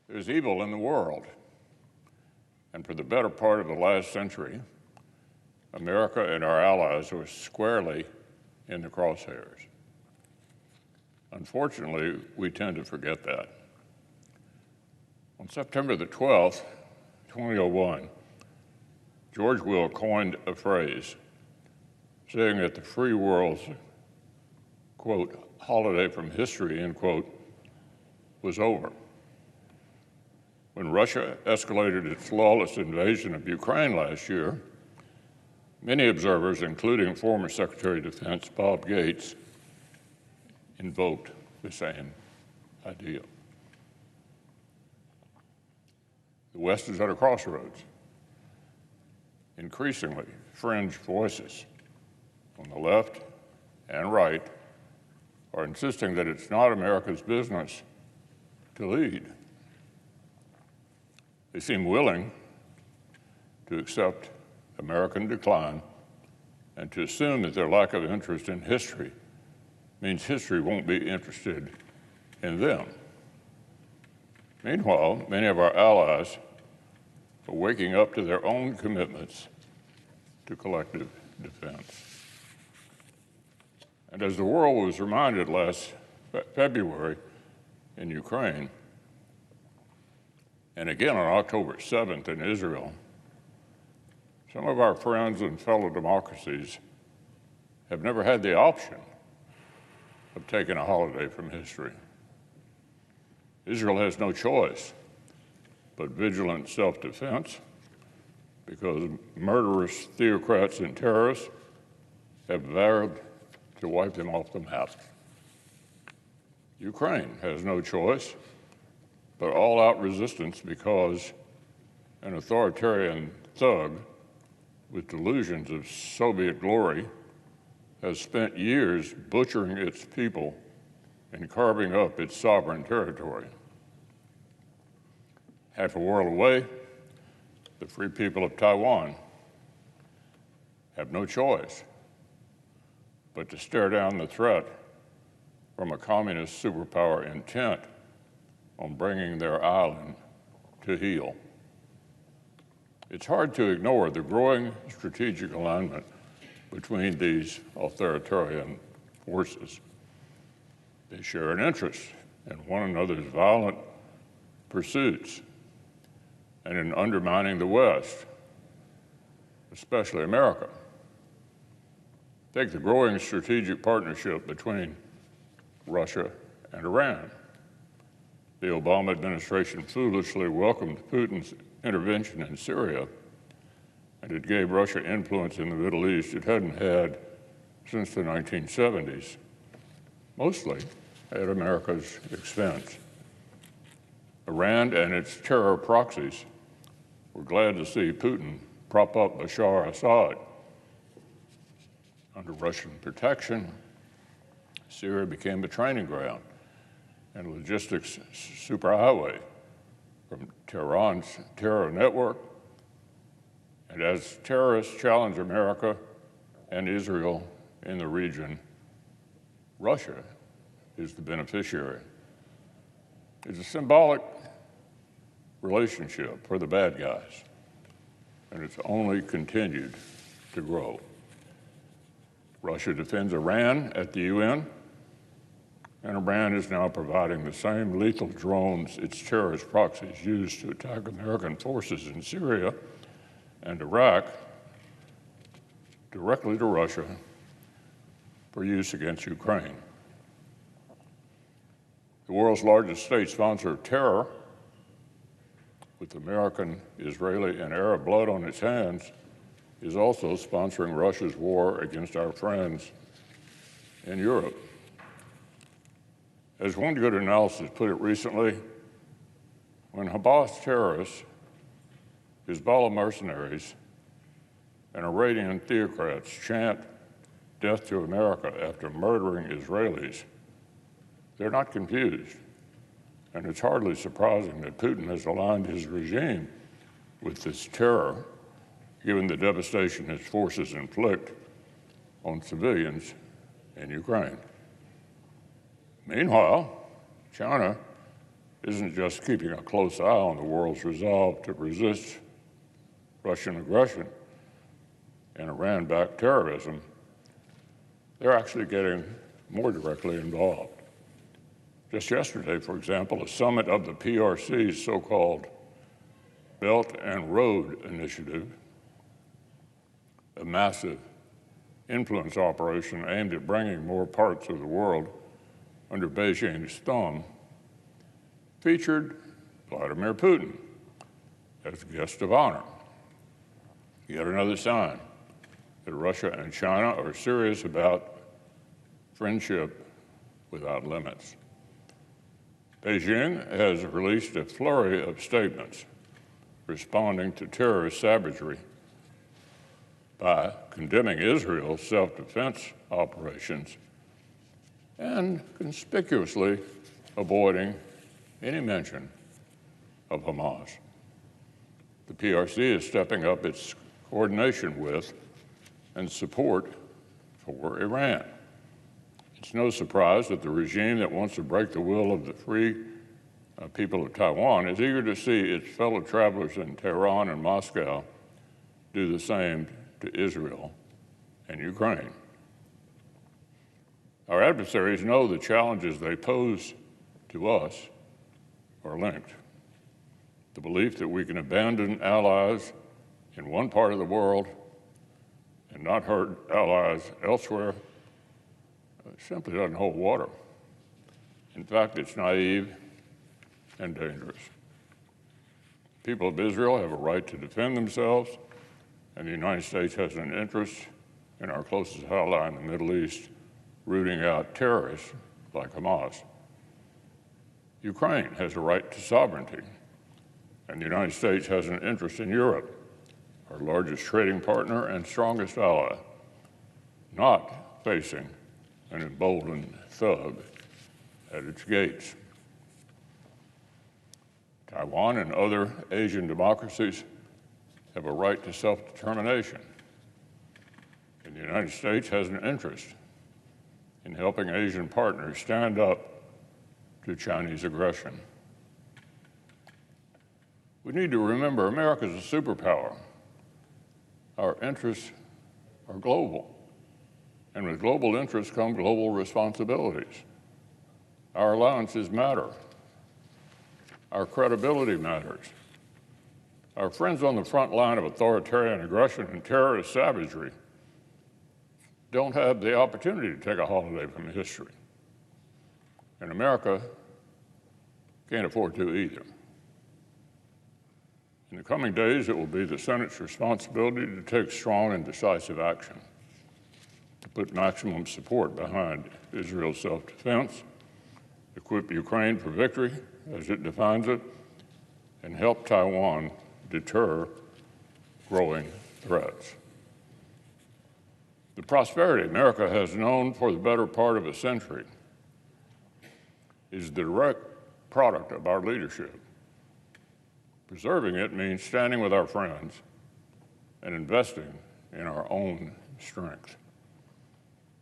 There's evil in the world, and for the better part of the last century, America and our allies were squarely in the crosshairs. Unfortunately, we tend to forget that. On September the 12th, 2001, George Will coined a phrase saying that the free world's, quote, holiday from history, end quote, was over. When Russia escalated its lawless invasion of Ukraine last year, many observers, including former Secretary of Defense Bob Gates, invoked the same idea. The West is at a crossroads. Increasingly, fringe voices on the left and right are insisting that it's not America's business to lead. They seem willing to accept American decline and to assume that their lack of interest in history means history won't be interested in them. Meanwhile, many of our allies are waking up to their own commitments to collective defense. And as the world was reminded last February in Ukraine, and again on October 7th in Israel, some of our friends and fellow democracies have never had the option of taking a holiday from history. Israel has no choice but vigilant self-defense because murderous theocrats and terrorists have vowed to wipe them off the map. Ukraine has no choice but all-out resistance because an authoritarian thug with delusions of Soviet glory has spent years butchering its people and carving up its sovereign territory. Half a world away, the free people of Taiwan have no choice but to stare down the threat from a communist superpower intent on bringing their island to heel. It's hard to ignore the growing strategic alignment between these authoritarian forces. They share an interest in one another's violent pursuits and in undermining the West, especially America. Take the growing strategic partnership between Russia and Iran. The Obama administration foolishly welcomed Putin's intervention in Syria, and it gave Russia influence in the Middle East it hadn't had since the 1970s, mostly at America's expense. Iran and its terror proxies were glad to see Putin prop up Bashar Assad. Under Russian protection, Syria became a training ground and logistics superhighway from Tehran's terror network. And as terrorists challenge America and Israel in the region, Russia is the beneficiary. It's a symbolic relationship for the bad guys, and it's only continued to grow. Russia defends Iran at the UN, and Iran is now providing the same lethal drones its terrorist proxies used to attack American forces in Syria and Iraq directly to Russia for use against Ukraine. The world's largest state sponsor of terror, with American, Israeli, and Arab blood on its hands, is also sponsoring Russia's war against our friends in Europe. As one good analysis put it recently, when Hamas terrorists, Hezbollah mercenaries, and Iranian theocrats chant death to America after murdering Israelis, they're not confused. And it's hardly surprising that Putin has aligned his regime with this terror, given the devastation his forces inflict on civilians in Ukraine. Meanwhile, China isn't just keeping a close eye on the world's resolve to resist Russian aggression and Iran-backed terrorism, they're actually getting more directly involved. Just yesterday, for example, a summit of the PRC's so-called Belt and Road Initiative, a massive influence operation aimed at bringing more parts of the world under Beijing's thumb, featured Vladimir Putin as guest of honor. Yet another sign that Russia and China are serious about friendship without limits. Beijing has released a flurry of statements responding to terrorist savagery by condemning Israel's self-defense operations and conspicuously avoiding any mention of Hamas. The PRC is stepping up its coordination with and support for Iran. It's no surprise that the regime that wants to break the will of the free people of Taiwan is eager to see its fellow travelers in Tehran and Moscow do the same to Israel and Ukraine. Our adversaries know the challenges they pose to us are linked. The belief that we can abandon allies in one part of the world and not hurt allies elsewhere simply doesn't hold water. In fact, it's naive and dangerous. People of Israel have a right to defend themselves, and the United States has an interest in our closest ally in the Middle East rooting out terrorists like Hamas. Ukraine has a right to sovereignty, and the United States has an interest in Europe, our largest trading partner and strongest ally, not facing an emboldened thug at its gates. Taiwan and other Asian democracies have a right to self-determination, and the United States has an interest in helping Asian partners stand up to Chinese aggression. We need to remember America is a superpower. Our interests are global, and with global interests come global responsibilities. Our alliances matter. Our credibility matters. Our friends on the front line of authoritarian aggression and terrorist savagery don't have the opportunity to take a holiday from history. And America can't afford to either. In the coming days, it will be the Senate's responsibility to take strong and decisive action, to put maximum support behind Israel's self-defense, equip Ukraine for victory as it defines it, and help Taiwan deter growing threats. The prosperity America has known for the better part of a century is the direct product of our leadership. Preserving it means standing with our friends and investing in our own strength.